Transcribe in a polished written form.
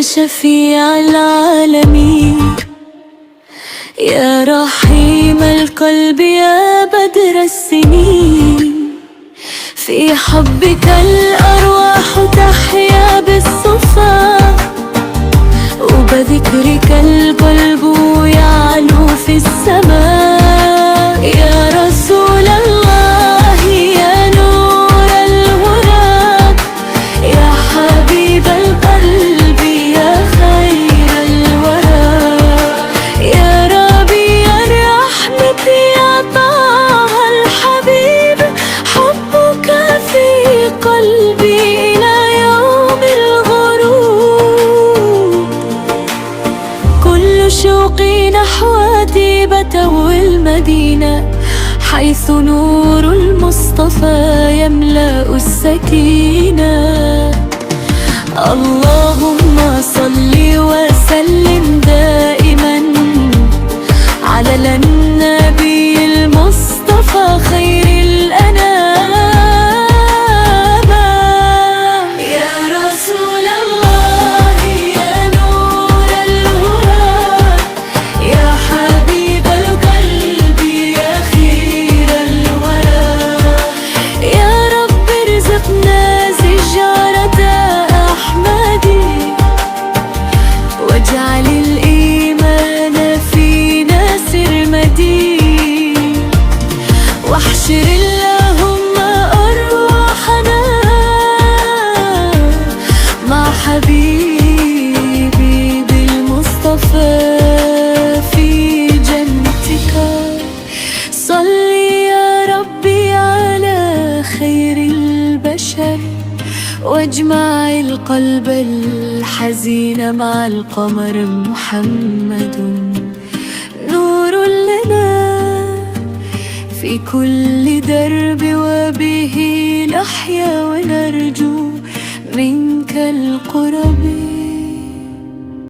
شفيع العالمين، يا رحيم القلب يا بدر السنين. في حبك الأرواح تحيا بالصفا، وبذكرك القلب يعلو في السماء. يا رسول الله يا نور الهدى، يا حبيب القلب يا خير الورى، يا ربيع الرحمة يا طه الحبيب. حبك في قلبي إلى يوم الغروب، كل شوقي نحو طيبة والمدينة، حيث نور المصطفى يملأ السكينة. اللهم صل وسلم دائما على النبي المصطفى خير الأنام. يا رسول الله يا نور الهدى، يا حبيب القلب يا خير الورى، يا رب ارزقنا زجارة أحمدي، واجعل الإيمان فينا سرمدي، واحشر اللهم أرواحنا مع حبيبي بالمصطفى في جنتك. صل يا ربي على خير البشر، واجمع القلب الحزين مع القمر. محمد نور لنا في كل درب، وبه نحيا ونرجو منك القرب.